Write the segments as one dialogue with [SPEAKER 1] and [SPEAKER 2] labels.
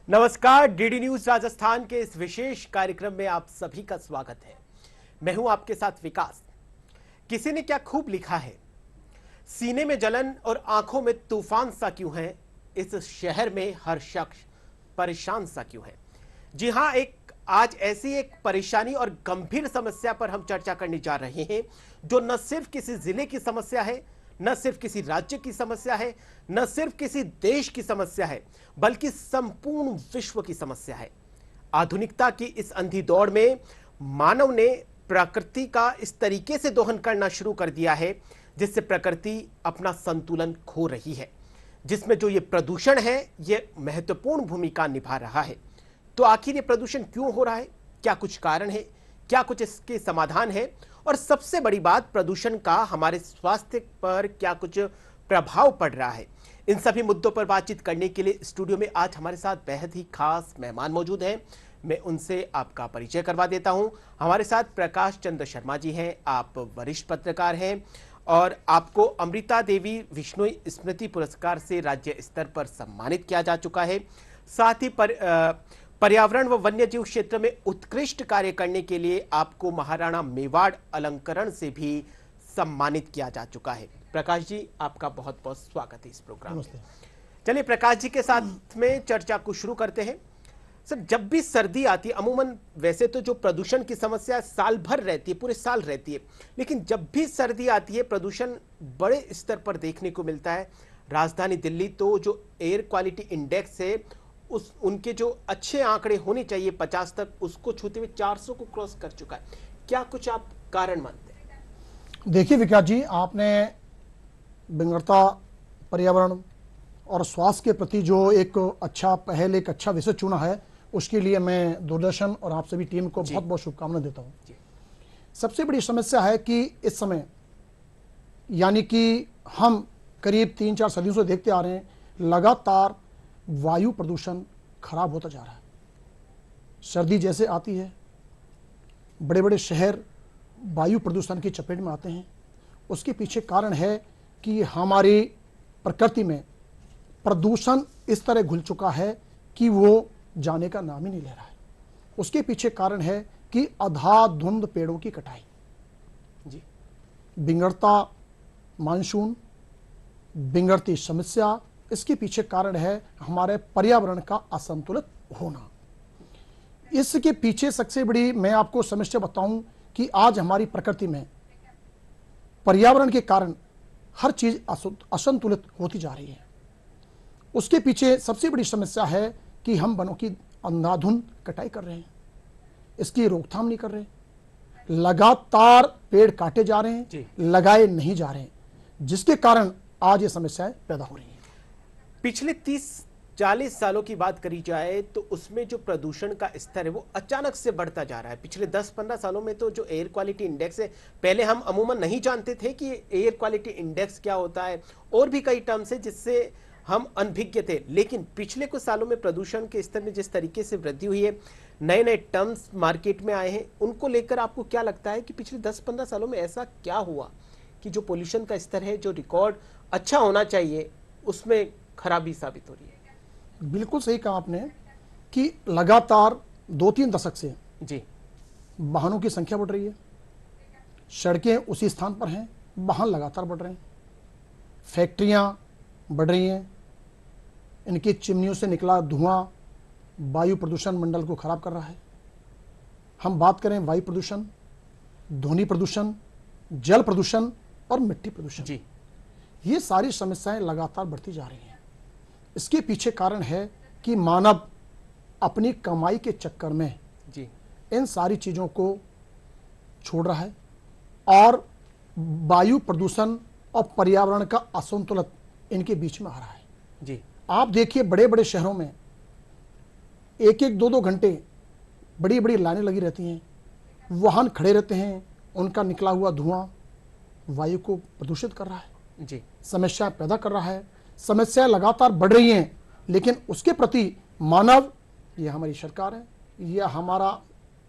[SPEAKER 1] नमस्कार, DD news Rajasthan के इस विशेष कार्यक्रम में आप सभी का स्वागत है। मैं हूं आपके साथ विकास। किसी ने क्या खूब लिखा है, सीने में जलन और आंखों में तूफान सा क्यों है, इस शहर में हर शख्स परेशान सा क्यों है। जी हां, आज ऐसी एक परेशानी और गंभीर समस्या पर हम चर्चा करने जा रहे हैं, जो न सिर्फ किसी जिले की समस्या है, न सिर्फ किसी राज्य की समस्या है, न सिर्फ किसी देश की समस्या है, बल्कि संपूर्ण विश्व की समस्या है। आधुनिकता की इस अंधी दौड़ में मानव ने प्रकृति का इस तरीके से दोहन करना शुरू कर दिया है जिससे प्रकृति अपना संतुलन खो रही है, जिसमें जो ये प्रदूषण है ये महत्वपूर्ण भूमिका निभा रहा है। तो आखिर ये प्रदूषण क्यों हो रहा है, क्या कुछ कारण है, क्या कुछ इसके समाधान है, और सबसे बड़ी बात, प्रदूषण का हमारे स्वास्थ्य पर क्या कुछ प्रभाव पड़ रहा है। इन सभी मुद्दों पर बातचीत करने के लिए स्टूडियो में आज हमारे साथ बेहद ही खास मेहमान मौजूद हैं। मैं उनसे आपका परिचय करवा देता हूं। हमारे साथ प्रकाश चंद्र शर्मा जी हैं। आप वरिष्ठ पत्रकार हैं और आपको अमृता देवी विश्नोई स्मृति पुरस्कार से राज्य स्तर पर सम्मानित किया जा चुका है। साथ ही पर्यावरण व वन्यजीव क्षेत्र में उत्कृष्ट कार्य करने के लिए आपको महाराणा मेवाड़ अलंकरण से भी सम्मानित किया जा चुका है। प्रकाश जी, आपका बहुत बहुत स्वागत है इस प्रोग्राम में। चलिए प्रकाश जी के साथ में चर्चा को शुरू करते हैं। सर, जब भी सर्दी आती है, अमूमन वैसे तो जो प्रदूषण की समस्या साल भर रहती है, पूरे साल रहती है, लेकिन जब भी सर्दी आती है प्रदूषण बड़े स्तर पर देखने को मिलता है। राजधानी दिल्ली तो जो एयर क्वालिटी इंडेक्स है उनके जो अच्छे आंकड़े होने चाहिए 50 तक, उसको छूते हुए 400 को क्रॉस कर चुका है। क्या कुछ आप कारण मानते हैं?
[SPEAKER 2] देखिए विकास जी, आपने बिगड़ता पर्यावरण और स्वास्थ्य के प्रति जो एक अच्छा पहल, एक अच्छा विषय चुना है, उसके लिए मैं दूरदर्शन और आप सभी टीम को बहुत बहुत शुभकामनाएं देता हूं। सबसे बड़ी समस्या है कि इस समय, यानी कि हम करीब 3-4 सदियों से देखते आ रहे हैं, लगातार वायु प्रदूषण खराब होता जा रहा है। सर्दी जैसे आती है, बड़े बड़े शहर वायु प्रदूषण की चपेट में आते हैं। उसके पीछे कारण है कि हमारी प्रकृति में प्रदूषण इस तरह घुल चुका है कि वो जाने का नाम ही नहीं ले रहा है। उसके पीछे कारण है कि अंधाधुंध पेड़ों की कटाई, जी, बिगड़ता मानसून, बिगड़ती समस्या। इसके पीछे कारण है हमारे पर्यावरण का असंतुलित होना। इसके पीछे सबसे बड़ी मैं आपको समस्या बताऊं कि आज हमारी प्रकृति में पर्यावरण के कारण हर चीज असंतुलित होती जा रही है। उसके पीछे सबसे बड़ी समस्या है कि हम वनों की अंधाधुंध कटाई कर रहे हैं, इसकी रोकथाम नहीं कर रहे, लगातार पेड़ काटे जा रहे हैं, लगाए नहीं जा रहे हैं, जिसके कारण आज ये समस्याएं पैदा हो रही हैं।
[SPEAKER 1] पिछले 30-40 सालों की बात करी जाए तो उसमें जो प्रदूषण का स्तर है वो अचानक से बढ़ता जा रहा है। पिछले 10-15 सालों में तो जो एयर क्वालिटी इंडेक्स है, पहले हम अमूमन नहीं जानते थे कि एयर क्वालिटी इंडेक्स क्या होता है, और भी कई टर्म्स है जिससे हम अनभिज्ञ थे। लेकिन पिछले कुछ सालों में प्रदूषण के स्तर में जिस तरीके से वृद्धि हुई है, नए नए टर्म्स मार्केट में आए हैं, उनको लेकर आपको क्या लगता है कि पिछले 10-15 सालों में ऐसा क्या हुआ कि जो पोल्यूशन का स्तर है, जो रिकॉर्ड अच्छा होना चाहिए, उसमें खराबी साबित हो रही है?
[SPEAKER 2] बिल्कुल सही कहा आपने कि लगातार 2-3 दशक से
[SPEAKER 1] जी
[SPEAKER 2] वाहनों की संख्या बढ़ रही है, सड़कें उसी स्थान पर हैं, वाहन लगातार बढ़ रहे हैं, फैक्ट्रियां बढ़ रही हैं, इनकी चिमनियों से निकला धुआं वायु प्रदूषण मंडल को खराब कर रहा है। हम बात करें वायु प्रदूषण, ध्वनि प्रदूषण, जल प्रदूषण और मिट्टी प्रदूषण, जी, ये सारी समस्याएं लगातार बढ़ती जा रही हैं। इसके पीछे कारण है कि मानव अपनी कमाई के चक्कर में, जी, इन सारी चीजों को छोड़ रहा है और वायु प्रदूषण और पर्यावरण का असंतुलन इनके बीच में आ रहा है। जी, आप देखिए बड़े बड़े शहरों में 1-2 घंटे बड़ी बड़ी लाइनें लगी रहती हैं, वाहन खड़े रहते हैं, उनका निकला हुआ धुआं वायु को प्रदूषित कर रहा है, जी, समस्या पैदा कर रहा है। समस्याएं लगातार बढ़ रही हैं, लेकिन उसके प्रति मानव, यह हमारी सरकार है, यह हमारा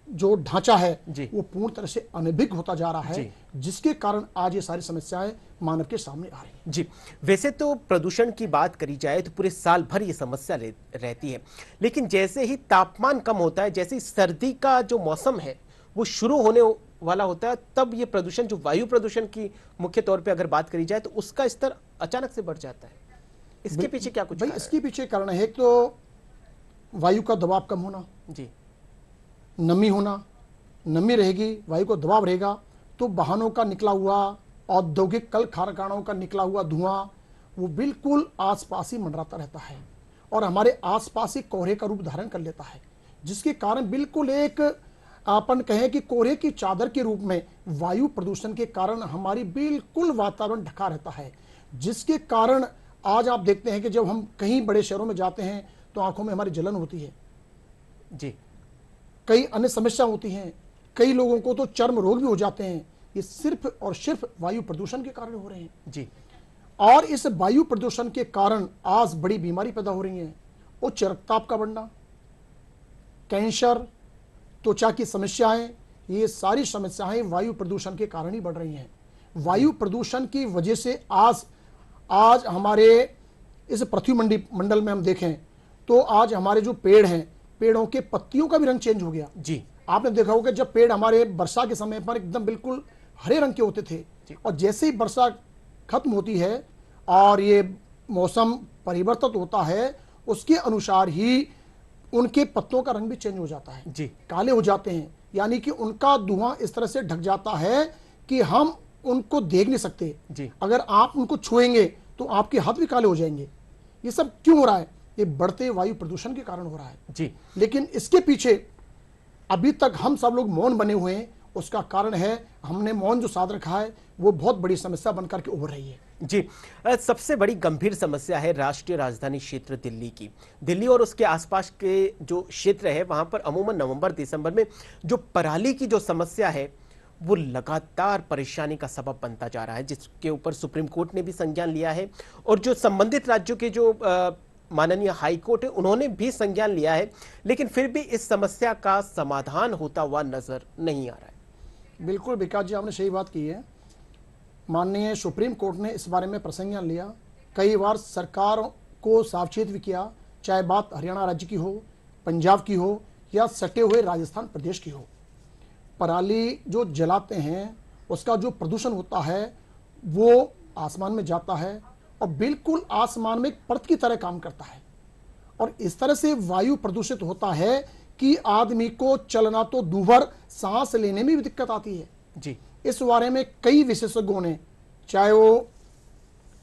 [SPEAKER 2] जो ढांचा है
[SPEAKER 1] जी।
[SPEAKER 2] वो पूर्ण तरह से अनभिज्ञ होता जा रहा है,
[SPEAKER 1] जी।
[SPEAKER 2] जिसके कारण आज ये सारी समस्याएं मानव के सामने आ रही हैं।
[SPEAKER 1] जी, वैसे तो प्रदूषण की बात करी जाए तो पूरे साल भर ये समस्या रहती है, लेकिन जैसे ही तापमान कम होता है, जैसे ही सर्दी का जो मौसम है वो शुरू होने वाला होता है, तब ये प्रदूषण, जो वायु प्रदूषण की मुख्य तौर पे अगर बात करी जाए, तो उसका स्तर अचानक से बढ़ जाता है। इसके पीछे क्या कुछ
[SPEAKER 2] भाई,
[SPEAKER 1] कारण
[SPEAKER 2] इसके पीछे कारण है, एक तो वायु का दबाव कम होना,
[SPEAKER 1] है? जी।
[SPEAKER 2] नमी होना। नमी रहेगी, वायु को दबाव रहेगा, तो वाहनों का निकला हुआ, औद्योगिक कल कारखानों का निकला हुआ धुआं वो बिल्कुल आसपास ही मंडराता रहता है और हमारे आसपास ही कोहरे का रूप धारण कर लेता है, जिसके कारण बिल्कुल एक अपन कहें कि कोहरे की चादर के रूप में वायु प्रदूषण के कारण हमारी बिल्कुल वातावरण ढका रहता है, जिसके कारण आज आप देखते हैं कि जब हम कहीं बड़े शहरों में जाते हैं तो आंखों में हमारी जलन होती है,
[SPEAKER 1] जी।
[SPEAKER 2] कई अन्य समस्या होती हैं, कई लोगों को तो चर्म रोग भी हो जाते हैं। ये सिर्फ और सिर्फ वायु प्रदूषण के कारण हो रहे हैं।
[SPEAKER 1] जी।
[SPEAKER 2] और इस वायु प्रदूषण के कारण आज बड़ी बीमारी पैदा हो रही है। उच्च रक्तचाप का बढ़ना, कैंसर, त्वचा की समस्याएं, ये सारी समस्याएं वायु प्रदूषण के कारण ही बढ़ रही हैं। वायु प्रदूषण की वजह से आज हमारे इस पृथ्वी मंडल में हम देखें तो आज हमारे जो पेड़ हैं, पेड़ों के पत्तियों का भी रंग चेंज हो गया।
[SPEAKER 1] जी।
[SPEAKER 2] आपने देखा होगा जब पेड़ हमारे वर्षा के समय पर एकदम बिल्कुल हरे रंग के होते थे, और जैसे ही वर्षा खत्म होती है और ये मौसम परिवर्तित होता है, उसके अनुसार ही उनके पत्तों का रंग भी चेंज हो जाता है,
[SPEAKER 1] जी।
[SPEAKER 2] काले हो जाते हैं। यानी कि उनका धुआं इस तरह से ढक जाता है कि हम उनको देख नहीं सकते।
[SPEAKER 1] जी।
[SPEAKER 2] अगर आप उनको छुएंगे तो आपके हाथ भी काले हो जाएंगे। ये सब क्यों हो रहा है? ये बढ़ते वायु प्रदूषण के कारण हो रहा है।
[SPEAKER 1] जी।
[SPEAKER 2] लेकिन इसके पीछे अभी तक हम सब लोग मौन बने हुए हैं। उसका कारण है हमने मौन जो साध रखा है वो बहुत बड़ी समस्या बनकर के उभर रही है।
[SPEAKER 1] जी। सबसे बड़ी गंभीर समस्या है राष्ट्रीय राजधानी क्षेत्र दिल्ली की। दिल्ली और उसके आसपास के जो क्षेत्र है वहां पर अमूमन नवंबर दिसंबर में जो पराली की जो समस्या है वो लगातार परेशानी का सबब बनता जा रहा है, जिसके ऊपर सुप्रीम कोर्ट ने भी संज्ञान लिया है और जो संबंधित राज्यों के जो माननीय हाई कोर्ट है उन्होंने भी संज्ञान लिया है, लेकिन फिर भी इस समस्या का समाधान होता हुआ नजर नहीं आ रहा है।
[SPEAKER 2] बिल्कुल विकास जी, आपने सही बात की है। माननीय सुप्रीम कोर्ट ने इस बारे में प्रसंज्ञान लिया, कई बार सरकार को सावचेत भी किया, चाहे बात हरियाणा राज्य की हो, पंजाब की हो या सटे हुए राजस्थान प्रदेश की हो। पराली जो जलाते हैं उसका जो प्रदूषण होता है वो आसमान में जाता है और बिल्कुल आसमान में एक परत की तरह काम करता है, और इस तरह से वायु प्रदूषित होता है कि आदमी को चलना तो दूभर, सांस लेने में भी दिक्कत आती है।
[SPEAKER 1] जी।
[SPEAKER 2] इस बारे में कई विशेषज्ञों ने, चाहे वो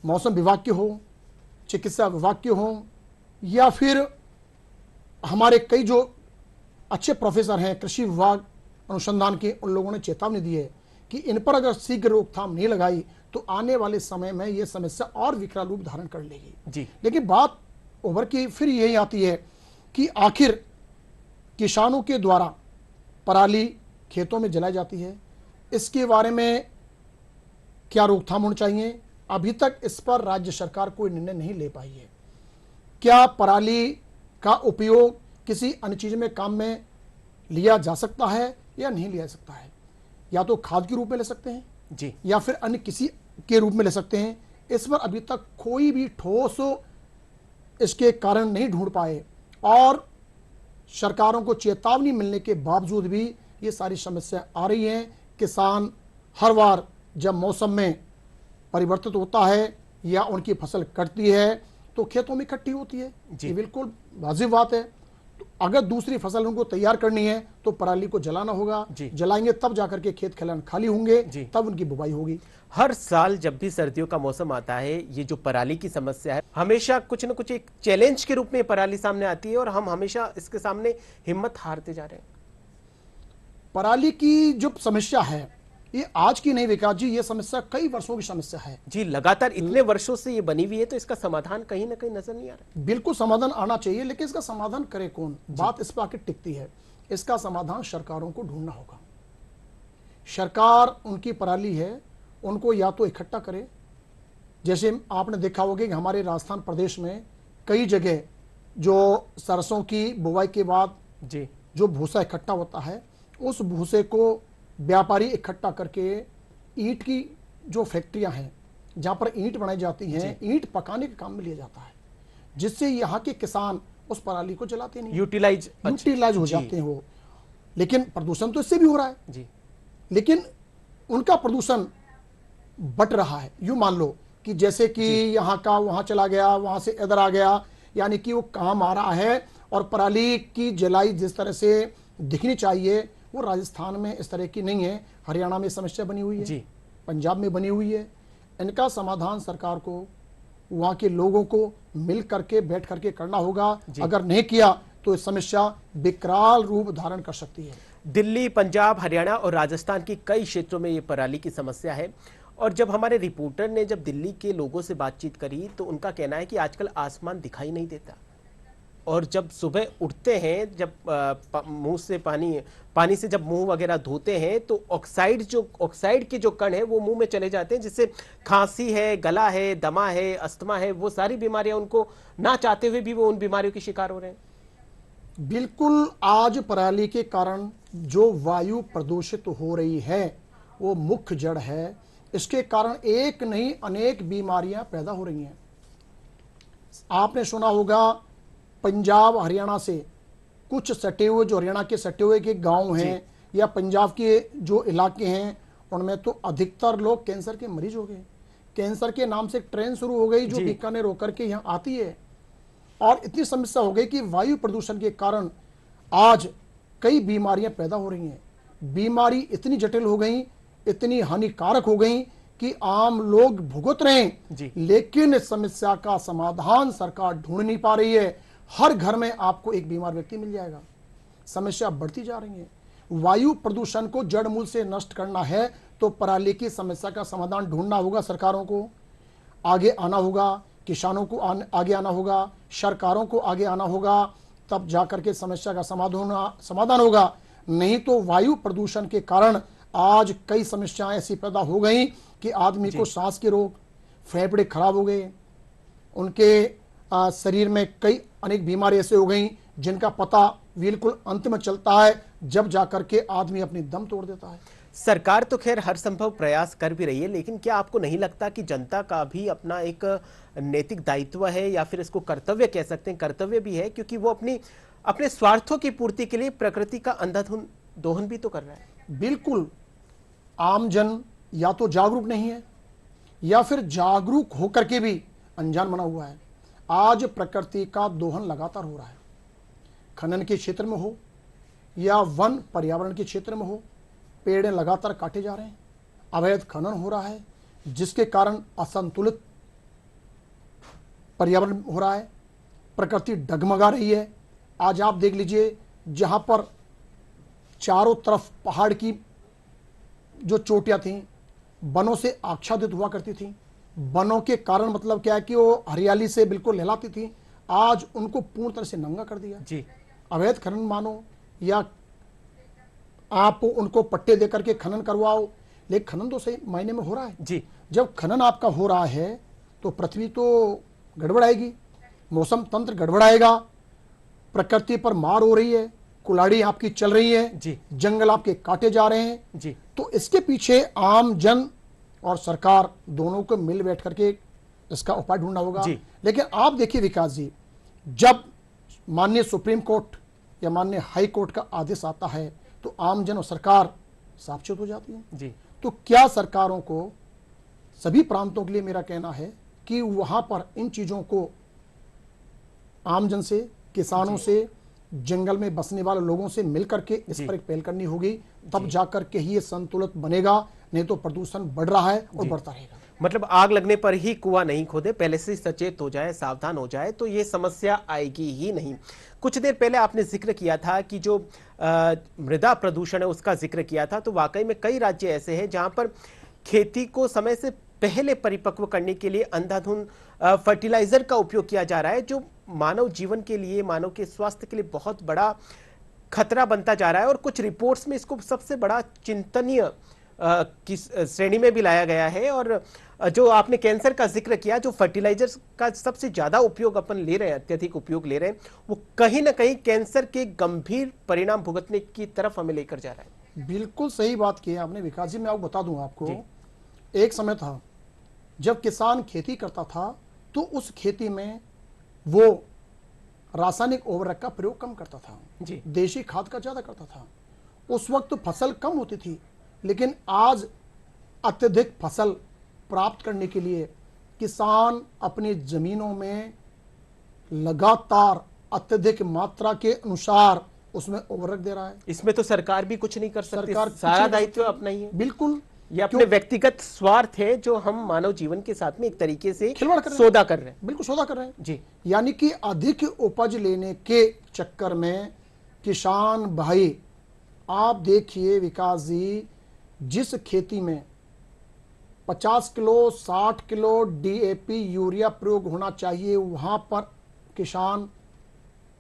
[SPEAKER 2] मौसम विभाग के हो, चिकित्सा विभाग के हो, या फिर हमारे कई जो अच्छे प्रोफेसर हैं कृषि विभाग अनुसंधान के, उन लोगों ने चेतावनी दी है कि इन पर अगर शीघ्र रोकथाम नहीं लगाई तो आने वाले समय में यह समस्या और विकराल रूप धारण कर लेगी।
[SPEAKER 1] जी।
[SPEAKER 2] लेकिन बात उभर की फिर यही आती है कि आखिर किसानों के द्वारा पराली खेतों में जलाई जाती है, इसके बारे में क्या रोकथाम होनी चाहिए? अभी तक इस पर राज्य सरकार कोई निर्णय नहीं ले पाई है। क्या पराली का उपयोग किसी अन्य चीज में काम में लिया जा सकता है या नहीं लिया जा सकता है? या तो खाद के रूप में ले सकते हैं
[SPEAKER 1] जी।
[SPEAKER 2] या फिर अन्य किसी के रूप में ले सकते हैं। इस पर अभी तक कोई भी ठोस इसके कारण नहीं ढूंढ पाए, और सरकारों को चेतावनी मिलने के बावजूद भी ये सारी समस्या आ रही हैं। किसान हर बार जब मौसम में परिवर्तित होता है या उनकी फसल कटती है तो खेतों में इकट्ठी होती है, ये बिल्कुल वाजिब बात है। तो अगर दूसरी फसल उनको तैयार करनी है तो पराली को जलाना होगा, जलाएंगे तब जाकर के खेत खलिहान खाली होंगे, तब उनकी बुवाई होगी।
[SPEAKER 1] हर साल जब भी सर्दियों का मौसम आता है, ये जो पराली की समस्या है हमेशा कुछ न कुछ एक चैलेंज के रूप में पराली सामने आती है और हम हमेशा इसके सामने हिम्मत हारते जा रहे हैं।
[SPEAKER 2] पराली की जो समस्या है ये आज की नहीं विकास जी, ये समस्या कई वर्षों की समस्या है
[SPEAKER 1] जी। लगातार इतने वर्षों से ये बनी हुई है तो इसका समाधान कहीं ना कहीं नजर नहीं आ रहा।
[SPEAKER 2] बिल्कुल समाधान आना चाहिए, लेकिन इसका समाधान करे कौन? बात इस पर आके टिकती है। इसका समाधान सरकारों को ढूंढना होगा। सरकार उनकी पराली है, उनको या तो इकट्ठा करे, जैसे आपने देखा होगा कि हमारे राजस्थान प्रदेश में कई जगह जो सरसों की बुवाई के बाद
[SPEAKER 1] जी
[SPEAKER 2] जो भूसा इकट्ठा होता है उस भूसे को व्यापारी इकट्ठा करके ईंट की जो फैक्ट्रियां हैं जहां पर ईंट बनाई जाती हैं, ईंट पकाने के काम में लिया जाता है, जिससे यहाँ के किसान उस पराली को जलाते नहीं, यूटिलाइज हो जाते हैं वो। लेकिन प्रदूषण तो इससे भी हो रहा है जी। लेकिन उनका प्रदूषण बट रहा है। यूं मान लो कि जैसे कि यहाँ का वहां चला गया, वहां से इधर आ गया, यानी कि वो काम आ रहा है। और पराली की जलाई जिस तरह से दिखनी चाहिए वो राजस्थान में इस तरह की नहीं है। हरियाणा में समस्या बनी हुई है जी, पंजाब में बनी हुई है। इनका समाधान सरकार को, वहां के लोगों को मिल करके बैठ करके करना होगा। अगर नहीं किया तो इस समस्या विकराल रूप धारण कर सकती है।
[SPEAKER 1] दिल्ली, पंजाब, हरियाणा और राजस्थान के कई क्षेत्रों में ये पराली की समस्या है। और जब हमारे रिपोर्टर ने जब दिल्ली के लोगों से बातचीत करी तो उनका कहना है कि आजकल आसमान दिखाई नहीं देता, और जब सुबह उठते हैं, जब मुंह से पानी से जब मुंह वगैरह धोते हैं तो ऑक्साइड के जो कण है वो मुंह में चले जाते हैं, जिससे खांसी है, गला है, दमा है, अस्थमा है, वो सारी बीमारियां उनको ना चाहते हुए भी वो उन बीमारियों के शिकार हो रहे हैं।
[SPEAKER 2] बिल्कुल, आज पराली के कारण जो वायु प्रदूषित हो रही है वो मुख्य जड़ है। इसके कारण एक नहीं अनेक बीमारियां पैदा हो रही हैं। आपने सुना होगा पंजाब हरियाणा से कुछ सटे हुए, जो हरियाणा के सटे हुए के गांव हैं या पंजाब के जो इलाके हैं, उनमें तो अधिकतर लोग कैंसर के मरीज हो गए। कैंसर के नाम से ट्रेन शुरू हो गई जो बीकानेर होकर के यहाँ आती है। और इतनी समस्या हो गई कि वायु प्रदूषण के कारण आज कई बीमारियां पैदा हो रही हैं। बीमारी इतनी जटिल हो गई, इतनी हानिकारक हो गई कि आम लोग भुगत रहे हैं, लेकिन इस समस्या का समाधान सरकार ढूंढ नहीं पा रही है। हर घर में आपको एक बीमार व्यक्ति मिल जाएगा। समस्या बढ़ती जा रही है। वायु प्रदूषण को जड़ मूल से नष्ट करना है तो पराली की समस्या का समाधान ढूंढना होगा। सरकारों को आगे आना होगा, किसानों को आगे आना होगा, सरकारों को आगे आना होगा, तब जाकर के समस्या का समाधान होगा। नहीं तो वायु प्रदूषण के कारण आज कई समस्याएं ऐसी पैदा हो गई कि आदमी को सांस के रोग, फेफड़े खराब हो गए, उनके शरीर में कई अनेक बीमारी ऐसे हो गई जिनका पता बिल्कुल अंत में चलता है जब जाकर के आदमी अपनी दम तोड़ देता है।
[SPEAKER 1] सरकार तो खैर हर संभव प्रयास कर भी रही है, लेकिन क्या आपको नहीं लगता कि जनता का भी अपना एक नैतिक दायित्व है, या फिर इसको कर्तव्य कह सकते हैं, कर्तव्य भी है, क्योंकि वो अपने स्वार्थों की पूर्ति के लिए प्रकृति का अंधाधुंध दोहन भी तो कर रहा है।
[SPEAKER 2] बिल्कुल, आम जन या तो जागरूक नहीं है या फिर जागरूक होकर के भी अनजान बना हुआ है। आज प्रकृति का दोहन लगातार हो रहा है, खनन के क्षेत्र में हो या वन पर्यावरण के क्षेत्र में हो। पेड़ लगातार काटे जा रहे हैं, अवैध खनन हो रहा है, जिसके कारण असंतुलित पर्यावरण हो रहा है, प्रकृति डगमगा रही है। आज आप देख लीजिए, जहां पर चारों तरफ पहाड़ की जो चोटियां थीं वनों से आच्छादित हुआ करती थी, वनों के कारण मतलब क्या है कि वो हरियाली से बिल्कुल लहलाती थी, आज उनको पूर्ण तरह से नंगा कर दिया जी। अवैध खनन मानो या आप उनको पट्टे देकर के खनन करवाओ, लेकिन खनन तो सही मायने में हो रहा है जी। जब खनन आपका हो रहा है तो पृथ्वी तो गड़बड़ाएगी, मौसम तंत्र गड़बड़ाएगा, प्रकृति पर मार हो रही है, कुल्हाड़ी आपकी चल रही है जी, जंगल आपके काटे जा रहे हैं जी। तो इसके पीछे आम जन और सरकार दोनों को मिल बैठ करके इसका उपाय ढूंढना होगा। लेकिन आप देखिए विकास जी, जब माननीय सुप्रीम कोर्ट या माननीय हाई कोर्ट का आदेश आता है तो आम जन और सरकार साक्षात हो जाती है जी। तो क्या सरकारों को, सभी प्रांतों के लिए मेरा कहना है कि वहां पर इन चीजों को आम जन से, किसानों से, जंगल में बसने वाले लोगों से मिलकर के इस पर एक पहल करनी होगी, तब जाकर के ही ये संतुलित बनेगा। नहीं तो प्रदूषण बढ़ रहा है और बढ़ता रहेगा।
[SPEAKER 1] मतलब आग लगने पर ही कुआं नहीं खोदे, पहले से सचेत हो जाए, सावधान हो जाए तो ये समस्या आएगी ही नहीं। कुछ देर पहले आपने जिक्र किया था कि जो मृदा प्रदूषण है उसका जिक्र किया था, तो वाकई में कई राज्य ऐसे हैं जहां पर खेती को समय से पहले परिपक्व करने के लिए अंधाधुंध फर्टिलाइजर का उपयोग किया जा रहा है, जो मानव जीवन के लिए, मानव के स्वास्थ्य के लिए बहुत बड़ा खतरा बनता जा रहा है। और कुछ रिपोर्ट्स में इसको सबसे बड़ा चिंतनीय की श्रेणी में भी लाया गया है। और जो आपने कैंसर का जिक्र किया, जो फर्टिलाइजर्स का सबसे ज्यादा उपयोग अपन ले रहे हैं, अत्यधिक उपयोग ले रहे हैं, वो कहीं ना कहीं कैंसर के गंभीर परिणाम भुगतने की तरफ हमें लेकर जा रहा है।
[SPEAKER 2] बिल्कुल सही बात की है आपने विकास जी। मैं आपको बता दूं आपको,
[SPEAKER 1] जी।
[SPEAKER 2] एक समय था जब किसान खेती करता था तो उस खेती में वो रासायनिक उर्वरक का प्रयोग कम करता था,
[SPEAKER 1] जी।
[SPEAKER 2] देशी खाद का ज्यादा करता था। उस वक्त फसल कम होती थी, लेकिन आज अत्यधिक फसल प्राप्त करने के लिए किसान अपनी जमीनों में लगातार अत्यधिक मात्रा के अनुसार उसमें उर्वरक दे रहा है।
[SPEAKER 1] इसमें तो सरकार भी कुछ नहीं कर सकती,
[SPEAKER 2] सरकार कुछ
[SPEAKER 1] सारा
[SPEAKER 2] नहीं कर
[SPEAKER 1] दायित्व
[SPEAKER 2] सकती।
[SPEAKER 1] अपना ही है।
[SPEAKER 2] बिल्कुल,
[SPEAKER 1] ये अपने व्यक्तिगत स्वार्थ है जो हम मानव जीवन के साथ में एक तरीके से
[SPEAKER 2] खिलवाड़ कर रहे हैं।
[SPEAKER 1] सौदा कर रहे हैं।
[SPEAKER 2] बिल्कुल सौदा कर रहे हैं
[SPEAKER 1] जी।
[SPEAKER 2] यानी कि अधिक उपज लेने के चक्कर में किसान भाई, आप देखिए विकास जी, जिस खेती में 50 किलो 60 किलो डीएपी यूरिया प्रयोग होना चाहिए, वहां पर किसान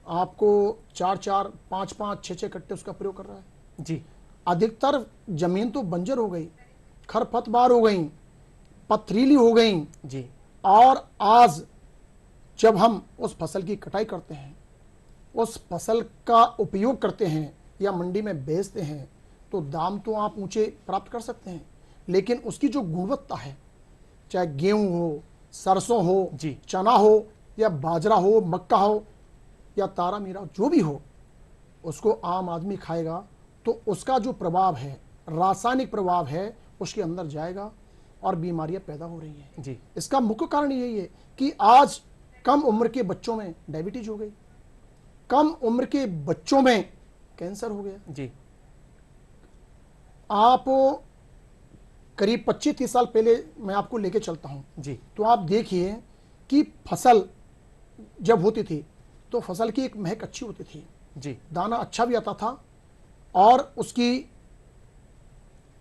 [SPEAKER 2] आपको 4-4 5-5 6-6 कट्टे उसका प्रयोग कर रहा है।
[SPEAKER 1] जी।
[SPEAKER 2] अधिकतर जमीन तो बंजर हो गई, खरपतवार हो गई, पथरीली हो गई।
[SPEAKER 1] जी।
[SPEAKER 2] और आज जब हम उस फसल की कटाई करते हैं, उस फसल का उपयोग करते हैं या मंडी में बेचते हैं, तो दाम तो आप ऊंचे प्राप्त कर सकते हैं, लेकिन उसकी जो गुणवत्ता है, चाहे गेहूं हो, सरसों हो,
[SPEAKER 1] जी।
[SPEAKER 2] चना हो या बाजरा हो, मक्का हो या तारा मीरा, जो भी हो, उसको आम आदमी खाएगा तो उसका जो प्रभाव है, रासायनिक प्रभाव है, उसके अंदर जाएगा और बीमारियां पैदा हो रही हैं।
[SPEAKER 1] जी।
[SPEAKER 2] इसका मुख्य कारण यही है कि आज कम उम्र के बच्चों में डायबिटीज हो गई, कम उम्र के बच्चों में कैंसर हो गया।
[SPEAKER 1] जी।
[SPEAKER 2] आप करीब 25-30 साल पहले मैं आपको लेके चलता हूं,
[SPEAKER 1] जी।
[SPEAKER 2] तो आप देखिए कि फसल जब होती थी तो फसल की एक महक अच्छी होती थी,
[SPEAKER 1] जी।
[SPEAKER 2] दाना अच्छा भी आता था और उसकी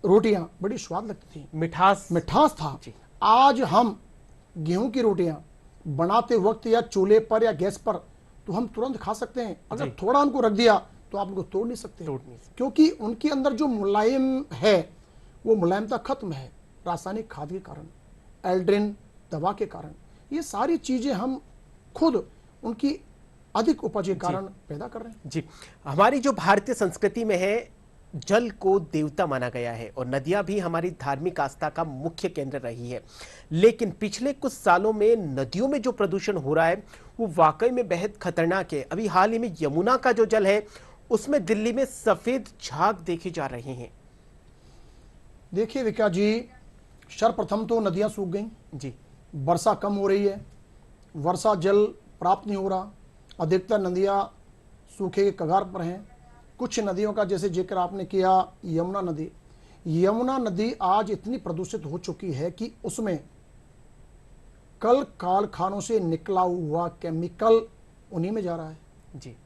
[SPEAKER 2] रोटियां बड़ी स्वाद लगती थी, मिठास था।
[SPEAKER 1] जी।
[SPEAKER 2] आज हम गेहूं की रोटियां बनाते वक्त या चूल्हे पर या गैस पर तो हम तुरंत खा सकते हैं, अगर
[SPEAKER 1] जी।
[SPEAKER 2] थोड़ा उनको रख दिया तो आप उनको तोड़ नहीं सकते, क्योंकि उनके अंदर जो मुलायम है वो मुलायमता खत्म है, रासायनिक खाद के कारण, एल्ड्रिन दवा के कारण। ये सारी चीजें हम खुद उनकी अधिक उपज के कारण पैदा कर रहे हैं।
[SPEAKER 1] जी। हमारी जो भारतीय संस्कृति में है, जल को देवता माना गया है और नदियां भी हमारी धार्मिक आस्था का मुख्य केंद्र रही है। लेकिन पिछले कुछ सालों में नदियों में जो प्रदूषण हो रहा है वो वाकई में बेहद खतरनाक है। अभी हाल ही में यमुना का जो जल है उसमें दिल्ली में सफेद झाग देखे जा रहे हैं।
[SPEAKER 2] देखिए विकास जी, सर्वप्रथम तो नदियां सूख गई
[SPEAKER 1] जी।
[SPEAKER 2] वर्षा कम हो रही है, वर्षा जल प्राप्त नहीं हो रहा, अधिकतर नदियां सूखे के कगार पर हैं। कुछ नदियों का जैसे जिक्र आपने किया, यमुना नदी आज इतनी प्रदूषित हो चुकी है कि उसमें कल कारखानों से निकला हुआ केमिकल उन्हीं में जा रहा है।
[SPEAKER 1] जी।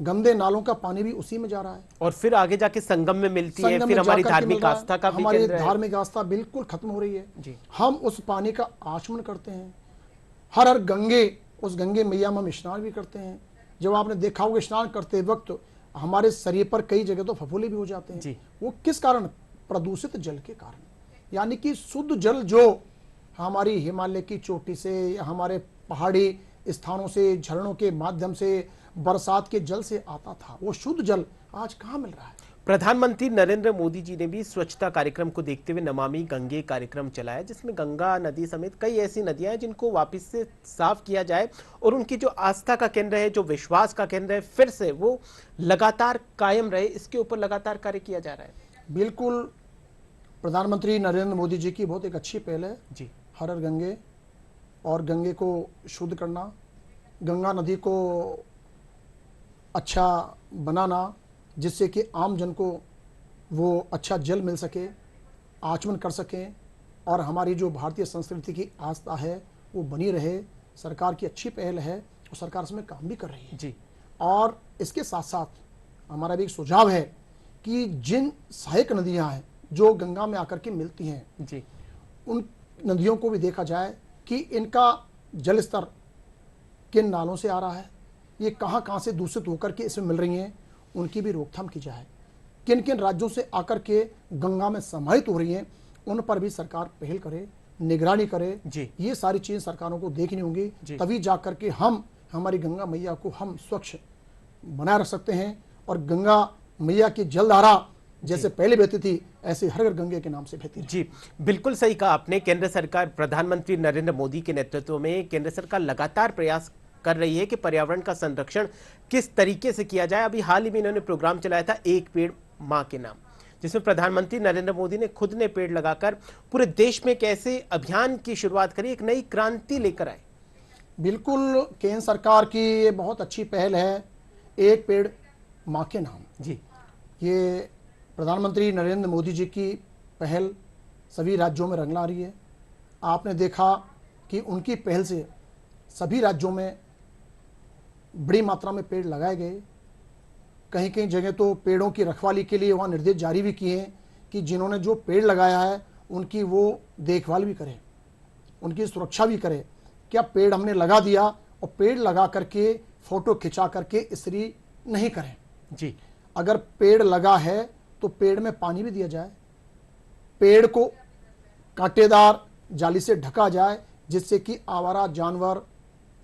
[SPEAKER 2] गंदे नालों का पानी भी उसी में जा रहा है
[SPEAKER 1] और फिर आगे जाके संगम में मिलती है,
[SPEAKER 2] संगम
[SPEAKER 1] फिर
[SPEAKER 2] में
[SPEAKER 1] हमारी
[SPEAKER 2] जाकर के
[SPEAKER 1] धार्मिक
[SPEAKER 2] मिल रहा है।
[SPEAKER 1] आस्था का भी
[SPEAKER 2] हमारी
[SPEAKER 1] केंद्र है।
[SPEAKER 2] धार्मिक आस्था बिल्कुल खत्म हो रही है।
[SPEAKER 1] जी।
[SPEAKER 2] हम उस पानी का आचमन करते हैं, हर गंगे, उस गंगे मैया में हम स्नान भी करते हैं। जब आपने देखा होगा स्नान करते वक्त हमारे शरीर पर कई जगह तो फफूंदी भी हो जाते हैं।
[SPEAKER 1] जी।
[SPEAKER 2] वो किस कारण? प्रदूषित जल के कारण। यानी कि शुद्ध जल जो हमारी हिमालय की चोटी से या हमारे पहाड़ी स्थानों से, झरनों के माध्यम से, बरसात के जल से आता था, वो शुद्ध जल आज कहाँ मिल रहा है?
[SPEAKER 1] प्रधानमंत्री नरेंद्र मोदी जी ने भी स्वच्छता कार्यक्रम को देखते हुए नमामि गंगे कार्यक्रम चलाया, जिसमें गंगा नदी समेत कई ऐसी नदियां हैं जिनको वापस से साफ किया जाए और उनकी जो आस्था का केंद्र है, जो विश्वास का केंद्र है, फिर से वो लगातार कायम रहे, इसके ऊपर लगातार कार्य किया जा रहा है।
[SPEAKER 2] बिल्कुल, प्रधानमंत्री नरेंद्र मोदी जी की बहुत एक अच्छी पहल है
[SPEAKER 1] जी।
[SPEAKER 2] हर हर गंगे, और गंगे को शुद्ध करना, गंगा नदी को अच्छा बनाना, जिससे कि आम जन को वो अच्छा जल मिल सके, आचमन कर सकें और हमारी जो भारतीय संस्कृति की आस्था है वो बनी रहे। सरकार की अच्छी पहल है और सरकार इसमें काम भी कर रही है।
[SPEAKER 1] जी।
[SPEAKER 2] और इसके साथ साथ हमारा भी एक सुझाव है कि जिन सहायक नदियां हैं जो गंगा में आकर के मिलती हैं,
[SPEAKER 1] जी,
[SPEAKER 2] उन नदियों को भी देखा जाए कि इनका जल स्तर किन नालों से आ रहा है, ये कहाँ कहाँ से दूषित होकर के इसमें मिल रही हैं, उनकी भी रोकथाम की जाए। किन किन राज्यों से आकर के गंगा में समाहित हो रही हैं, उन पर भी सरकार पहल करे, निगरानी करे।
[SPEAKER 1] जी।
[SPEAKER 2] ये सारी चीज़ें सरकारों को देखनी होंगी,
[SPEAKER 1] जी।
[SPEAKER 2] तभी जाकर के हम हमारी गंगा मैया को हम स्वच्छ बनाए रख सकते हैं। और गंगा मैया की जलधारा जैसे पहले बहती थी, ऐसे हर घर गंगे के नाम से बहती रहे।
[SPEAKER 1] जी, बिल्कुल सही कहा आपने। केंद्र सरकार, प्रधानमंत्री नरेंद्र मोदी के नेतृत्व में केंद्र सरकार लगातार प्रयास कर रही है कि पर्यावरण का संरक्षण किस तरीके से किया जाए। अभी हाल ही में इन्होंने प्रोग्राम चलाया था एक पेड़ मां के नाम, जिसमें प्रधानमंत्री नरेंद्र मोदी ने खुद ने पेड़ लगाकर पूरे देश में कैसे अभियान की शुरुआत करी, एक नई क्रांति लेकर आए।
[SPEAKER 2] बिल्कुल, केंद्र सरकार की ये बहुत अच्छी पहल है, एक पेड़ मां के नाम।
[SPEAKER 1] जी।
[SPEAKER 2] ये प्रधानमंत्री नरेंद्र मोदी जी की पहल सभी राज्यों में रंग ला रही है। आपने देखा कि उनकी पहल से सभी राज्यों में बड़ी मात्रा में पेड़ लगाए गए। कहीं कहीं जगह तो पेड़ों की रखवाली के लिए वहाँ निर्देश जारी भी किए हैं कि जिन्होंने जो पेड़ लगाया है उनकी वो देखभाल भी करें, उनकी सुरक्षा भी करें। क्या पेड़ हमने लगा दिया और पेड़ लगा करके फोटो खिंचा करके इसरी नहीं करें।
[SPEAKER 1] जी।
[SPEAKER 2] अगर पेड़ लगा है तो पेड़ में पानी भी दिया जाए, पेड़ को कांटेदार जाली से ढका जाए, जिससे कि आवारा जानवर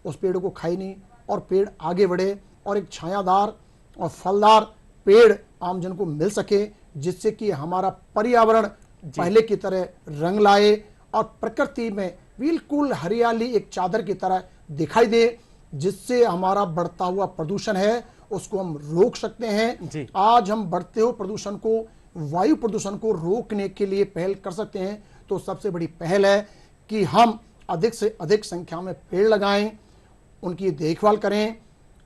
[SPEAKER 2] उस पेड़ को खाए नहीं और पेड़ आगे बढ़े और एक छायादार और फलदार पेड़ आमजन को मिल सके, जिससे कि हमारा पर्यावरण पहले की तरह रंग लाए और प्रकृति में बिल्कुल हरियाली एक चादर की तरह दिखाई दे, जिससे हमारा बढ़ता हुआ प्रदूषण है उसको हम रोक सकते हैं। आज हम बढ़ते हुए प्रदूषण को, वायु प्रदूषण को रोकने के लिए पहल कर सकते हैं। तो सबसे बड़ी पहल है कि हम अधिक से अधिक संख्या में पेड़ लगाएं, उनकी देखभाल करें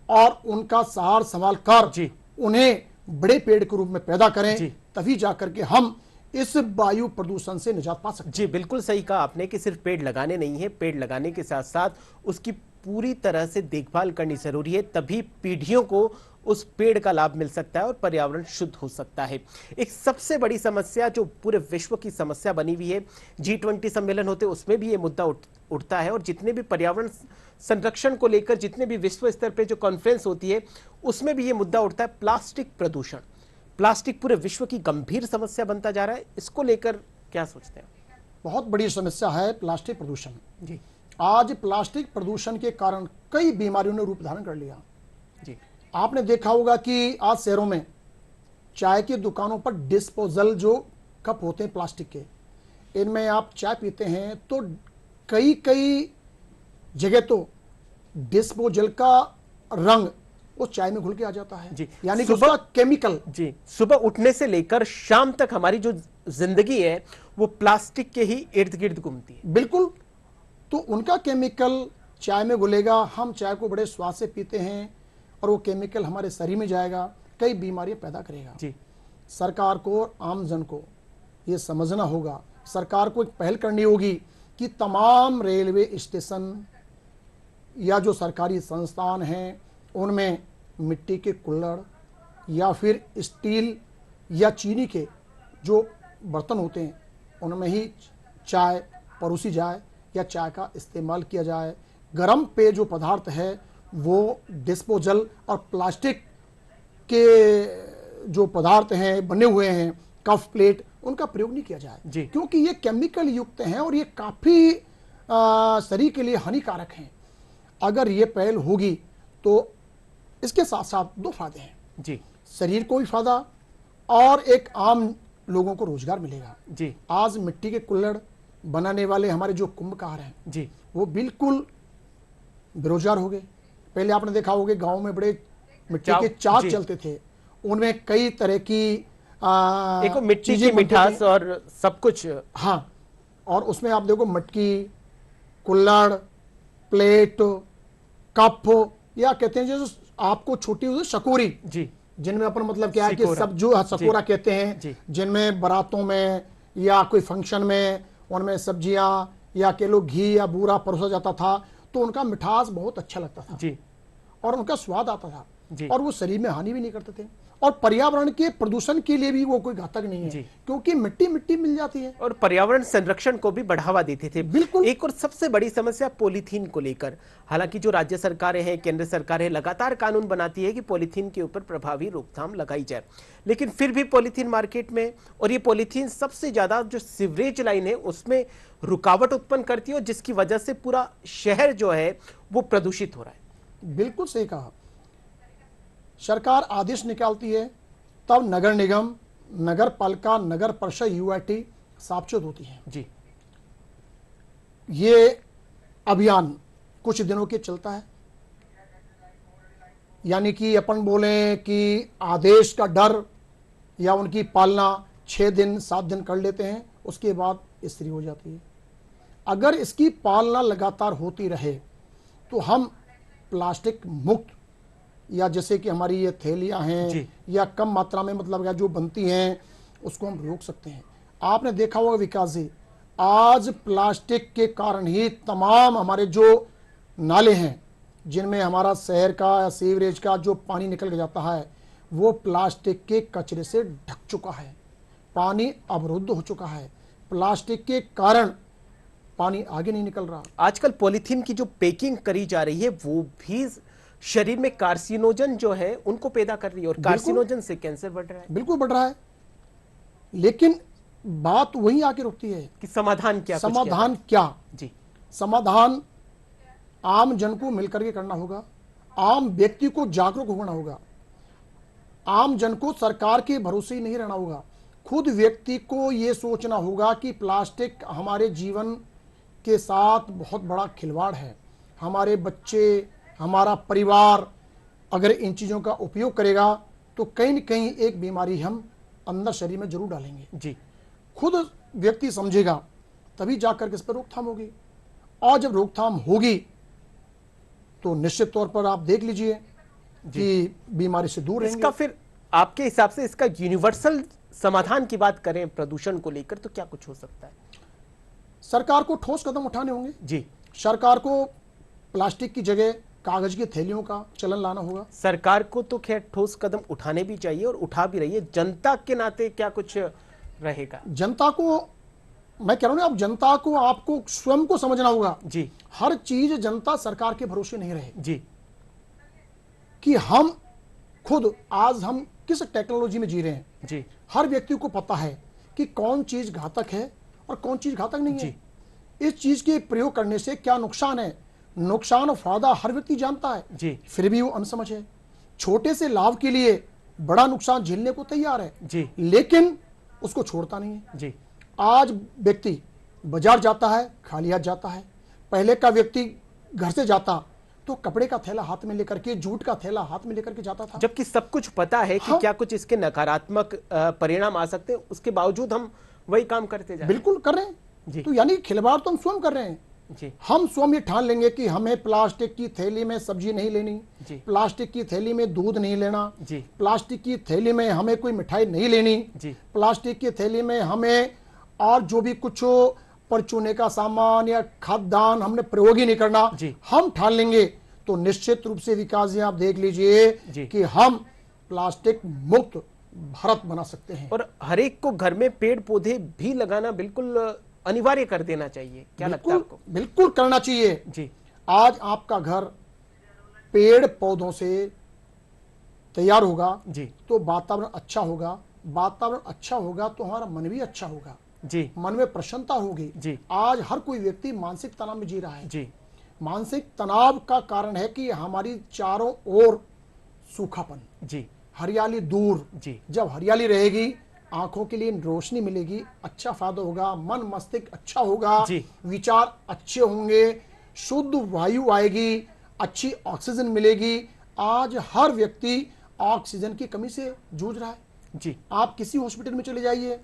[SPEAKER 2] और उनका सहार संभाल कर उन्हें बड़े पेड़ के रूप में पैदा करें, तभी जाकर के हम इस वायु प्रदूषण से निजात पा सकते हैं।
[SPEAKER 1] जी, बिल्कुल सही कहा आपने कि सिर्फ पेड़ लगाने नहीं है, पेड़ लगाने के साथ साथ उसकी पूरी तरह से देखभाल करनी जरूरी है, तभी पीढ़ियों को उस पेड़ का लाभ मिल सकता है और पर्यावरण शुद्ध हो सकता है। एक सबसे बड़ी समस्या जो पूरे विश्व की समस्या बनी हुई है, G20 सम्मेलन होते उसमें भी ये मुद्दा उठता है और जितने भी पर्यावरण संरक्षण को लेकर जितने भी विश्व स्तर पे जो कॉन्फ्रेंस होती है उसमें भी ये मुद्दा उठता है, प्लास्टिक प्रदूषण। प्लास्टिक पूरे विश्व की गंभीर समस्या बनता जा रहा है, इसको लेकर क्या सोचते हैं?
[SPEAKER 2] बहुत बड़ी समस्या है प्लास्टिक प्रदूषण।
[SPEAKER 1] जी।
[SPEAKER 2] आज प्लास्टिक प्रदूषण के कारण कई बीमारियों ने रूप धारण कर लिया।
[SPEAKER 1] जी।
[SPEAKER 2] आपने देखा होगा कि आज शहरों में चाय की दुकानों पर डिस्पोजल जो कप होते हैं प्लास्टिक के, इनमें आप चाय पीते हैं तो कई कई जगह तो डिस्पोजल का रंग उस चाय में घुल के आ जाता है।
[SPEAKER 1] जी।
[SPEAKER 2] यानी कि उसका केमिकल।
[SPEAKER 1] जी, सुबह उठने से लेकर शाम तक हमारी जो जिंदगी है वो प्लास्टिक के ही इर्द गिर्द घूमती है।
[SPEAKER 2] बिल्कुल, तो उनका केमिकल चाय में घुलेगा, हम चाय को बड़े स्वाद से पीते हैं और वो केमिकल हमारे शरीर में जाएगा, कई बीमारियां पैदा करेगा।
[SPEAKER 1] जी।
[SPEAKER 2] सरकार को और आमजन को ये समझना होगा, सरकार को एक पहल करनी होगी कि तमाम रेलवे स्टेशन या जो सरकारी संस्थान हैं उनमें मिट्टी के कुल्हड़ या फिर स्टील या चीनी के जो बर्तन होते हैं उनमें ही चाय परोसी जाए या चाय का इस्तेमाल किया जाए। गर्म पेय जो पदार्थ है वो डिस्पोजल और प्लास्टिक के जो पदार्थ हैं बने हुए हैं, कप प्लेट, उनका प्रयोग नहीं किया जाए, क्योंकि ये केमिकल युक्त हैं और ये काफ़ी शरीर के लिए हानिकारक हैं। अगर ये पहल होगी तो इसके साथ साथ दो फायदे हैं।
[SPEAKER 1] जी।
[SPEAKER 2] शरीर को भी फायदा और एक आम लोगों को रोजगार मिलेगा।
[SPEAKER 1] जी।
[SPEAKER 2] आज मिट्टी के कुल्हड़ बनाने वाले हमारे जो कुंभकार हैं
[SPEAKER 1] जी,
[SPEAKER 2] वो बिल्कुल बेरोजगार हो गए। पहले आपने देखा होगा गांव में बड़े मिट्टी के चाक चलते थे, उनमें कई तरह की
[SPEAKER 1] एक मिट्टी की मिठास और सब कुछ।
[SPEAKER 2] हाँ, और उसमें आप देखो मटकी, कुल्हड़, प्लेट, कप, या कहते हैं जो आपको छोटी शकूरी,
[SPEAKER 1] जी,
[SPEAKER 2] जिनमें अपन मतलब क्या है कि सब जो सकोरा कहते हैं, जिनमें बारातों में या कोई फंक्शन में उनमें सब्जियां या कह लो घी या बूरा परोसा जाता था, तो उनका मिठास बहुत अच्छा लगता था।
[SPEAKER 1] जी।
[SPEAKER 2] और उनका स्वाद आता था।
[SPEAKER 1] जी।
[SPEAKER 2] और वो शरीर में हानि भी नहीं करते थे, और पर्यावरण के प्रदूषण के लिए भी वो कोई घातक नहीं
[SPEAKER 1] जी।
[SPEAKER 2] है, क्योंकि मिट्टी मिट्टी मिल जाती है।
[SPEAKER 1] और पर्यावरण संरक्षण को भी बढ़ावा देते थे।
[SPEAKER 2] बिल्कुल।
[SPEAKER 1] एक और सबसे बड़ी समस्या पॉलीथीन को लेकर, हालांकि जो राज्य सरकारें हैं, केंद्र सरकारें लगातार कानून बनाती है कि पॉलीथीन के ऊपर प्रभावी रोकथाम लगाई जाए, लेकिन फिर भी पॉलीथीन मार्केट में, और ये पॉलीथीन सबसे ज्यादा जो सीवरेज लाइन है उसमें रुकावट उत्पन्न करती है, और जिसकी वजह से पूरा शहर जो है वो प्रदूषित हो रहा है।
[SPEAKER 2] बिल्कुल सही कहा। सरकार आदेश निकालती है, तब नगर निगम, नगर पालिका, नगर परिषद, यूआईटी सावचेत होती है।
[SPEAKER 1] जी।
[SPEAKER 2] ये अभियान कुछ दिनों के चलता है, यानी कि अपन बोले कि आदेश का डर या उनकी पालना 6 दिन 7 दिन कर लेते हैं, उसके बाद स्थिति हो जाती है। अगर इसकी पालना लगातार होती रहे तो हम प्लास्टिक मुक्त, या जैसे कि हमारी ये थैलियां हैं या कम मात्रा में मतलब जो बनती हैं, उसको हम रोक सकते हैं। आपने देखा होगा विकास जी, आज प्लास्टिक के कारण ही तमाम हमारे जो नाले हैं, जिनमें हमारा शहर का या सीवरेज का जो पानी निकल के जाता है, वो प्लास्टिक के कचरे से ढक चुका है, पानी अवरुद्ध हो चुका है। प्लास्टिक के कारण पानी आगे नहीं निकल रहा।
[SPEAKER 1] आजकल पॉलीथीन की जो पैकिंग करी जा रही है वो भी शरीर में कार्सिनोजन जो है उनको पैदा कर रही है, और कार्सिनोजन से कैंसर बढ़ रहा है।
[SPEAKER 2] बिल्कुल बढ़ रहा है, लेकिन बात वहीं आके रुकती है
[SPEAKER 1] कि समाधान क्या?
[SPEAKER 2] समाधान क्या?
[SPEAKER 1] जी।
[SPEAKER 2] समाधान आम जन को मिलकर के करना होगा, आम व्यक्ति को जागरूक होना होगा, आम जन को सरकार के भरोसे ही नहीं रहना होगा। खुद व्यक्ति को यह सोचना होगा कि प्लास्टिक हमारे जीवन के साथ बहुत बड़ा खिलवाड़ है। हमारे बच्चे, हमारा परिवार अगर इन चीज़ों का उपयोग करेगा तो कहीं न कहीं एक बीमारी हम अंदर शरीर में जरूर डालेंगे।
[SPEAKER 1] जी।
[SPEAKER 2] खुद व्यक्ति समझेगा तभी जाकर के इस पर रोकथाम होगी, और जब रोकथाम होगी तो निश्चित तौर पर आप देख लीजिए कि बीमारी से दूर रहेंगे।
[SPEAKER 1] इसका फिर आपके हिसाब से इसका यूनिवर्सल समाधान की बात करें प्रदूषण को लेकर तो क्या कुछ हो सकता है?
[SPEAKER 2] सरकार को ठोस कदम उठाने होंगे।
[SPEAKER 1] जी।
[SPEAKER 2] सरकार को प्लास्टिक की जगह कागज की थैलियों का चलन लाना होगा।
[SPEAKER 1] सरकार को तो खैर ठोस कदम उठाने भी चाहिए और उठा भी रही है। जनता के नाते क्या कुछ रहेगा?
[SPEAKER 2] जनता को मैं कह रहा हूं ना, अब जनता को आपको स्वयं को समझना होगा।
[SPEAKER 1] जी।
[SPEAKER 2] हर चीज जनता सरकार के भरोसे नहीं रहे।
[SPEAKER 1] जी।
[SPEAKER 2] कि हम खुद आज हम किस टेक्नोलॉजी में जी रहे हैं।
[SPEAKER 1] जी।
[SPEAKER 2] हर व्यक्ति को पता है कि कौन चीज घातक है और कौन चीज घातक नहीं है। इस चीज के प्रयोग करने से क्या नुकसान है, नुकसान और फायदा हर व्यक्ति जानता है।
[SPEAKER 1] जी।
[SPEAKER 2] फिर भी वो अनसमझ है, छोटे से लाभ के लिए बड़ा नुकसान झेलने को तैयार है।
[SPEAKER 1] जी।
[SPEAKER 2] लेकिन उसको छोड़ता नहीं है।
[SPEAKER 1] जी।
[SPEAKER 2] आज व्यक्ति बाजार जाता है, खाली हाथ जाता है। पहले का व्यक्ति घर से जाता तो कपड़े का थैला हाथ में लेकर के, जूट का थैला हाथ में लेकर के जाता था।
[SPEAKER 1] जबकि सब कुछ पता है कि क्या कुछ इसके नकारात्मक परिणाम आ सकते हैं, उसके बावजूद हम वही काम करते जा रहे हैं।
[SPEAKER 2] बिल्कुल कर रहे हैं। तो यानी खिलवाड़ तो हम स्वयं कर रहे हैं।
[SPEAKER 1] जी।
[SPEAKER 2] हम स्वयं ये ठान लेंगे कि हमें प्लास्टिक की थैली में सब्जी नहीं लेनी, प्लास्टिक की थैली में दूध नहीं लेना, प्लास्टिक की थैली में हमें कोई मिठाई नहीं लेनी, प्लास्टिक की थैली में हमें और जो भी कुछ परचूने का सामान या खाद्यान्न हमने प्रयोग ही नहीं करना। हम ठान लेंगे तो निश्चित रूप से विकास जी आप देख लीजिए कि हम प्लास्टिक मुक्त भारत बना सकते हैं।
[SPEAKER 1] और हर एक को घर में पेड़ पौधे भी लगाना बिल्कुल अनिवार्य कर देना चाहिए। क्या लगता है आपको?
[SPEAKER 2] बिल्कुल करना चाहिए
[SPEAKER 1] जी।
[SPEAKER 2] आज आपका घर पेड़ पौधों से तैयार होगा
[SPEAKER 1] जी।
[SPEAKER 2] तो वातावरण अच्छा होगा, वातावरण अच्छा होगा तो हमारा मन भी अच्छा होगा।
[SPEAKER 1] जी।
[SPEAKER 2] मन में प्रसन्नता होगी।
[SPEAKER 1] जी।
[SPEAKER 2] आज हर कोई व्यक्ति मानसिक तनाव में जी रहा है।
[SPEAKER 1] जी।
[SPEAKER 2] मानसिक तनाव का कारण है कि हमारी चारों ओर सूखापन,
[SPEAKER 1] जी,
[SPEAKER 2] हरियाली दूर।
[SPEAKER 1] जी।
[SPEAKER 2] जब हरियाली रहेगी आंखों के लिए रोशनी मिलेगी, अच्छा फायदा होगा, मन मस्तिष्क अच्छा होगा, विचार अच्छे होंगे, शुद्ध वायु आएगी, अच्छी ऑक्सीजन मिलेगी। आज हर व्यक्ति ऑक्सीजन की कमी से जूझ रहा है।
[SPEAKER 1] जी।
[SPEAKER 2] आप किसी हॉस्पिटल में चले जाइए,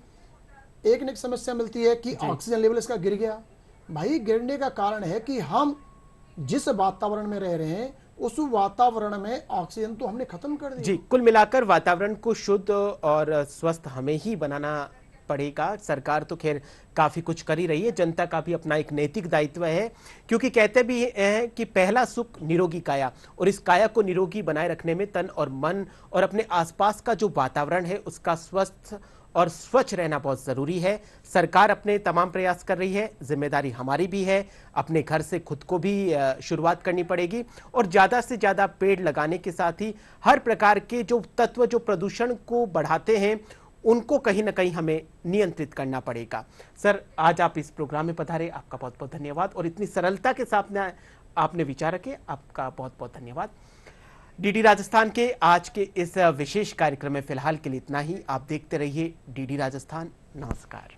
[SPEAKER 2] एक न एक समस्या मिलती है कि ऑक्सीजन लेवल इसका गिर गया। भाई गिरने का कारण है कि हम जिस वातावरण में रह रहे हैं उस वातावरण में ऑक्सीजन तो हमने खत्म कर दी।
[SPEAKER 1] जी, कुल मिलाकर वातावरण को शुद्ध और स्वस्थ हमें ही बनाना पड़ेगा। सरकार तो खैर काफी कुछ कर ही रही है, जनता का भी अपना एक नैतिक दायित्व है, क्योंकि कहते भी हैं कि पहला सुख निरोगी काया, और इस काया को निरोगी बनाए रखने में तन और मन और अपने आसपास का जो वातावरण है उसका स्वस्थ और स्वच्छ रहना बहुत जरूरी है। सरकार अपने तमाम प्रयास कर रही है, जिम्मेदारी हमारी भी है, अपने घर से खुद को भी शुरुआत करनी पड़ेगी और ज्यादा से ज्यादा पेड़ लगाने के साथ ही हर प्रकार के जो तत्व जो प्रदूषण को बढ़ाते हैं उनको कहीं ना कहीं हमें नियंत्रित करना पड़ेगा। सर, आज आप इस प्रोग्राम में पधारे, आपका बहुत बहुत धन्यवाद, और इतनी सरलता के साथ आपने विचार रखे, आपका बहुत बहुत धन्यवाद। डीडी राजस्थान के आज के इस विशेष कार्यक्रम में फिलहाल के लिए इतना ही। आप देखते रहिए डीडी राजस्थान। नमस्कार।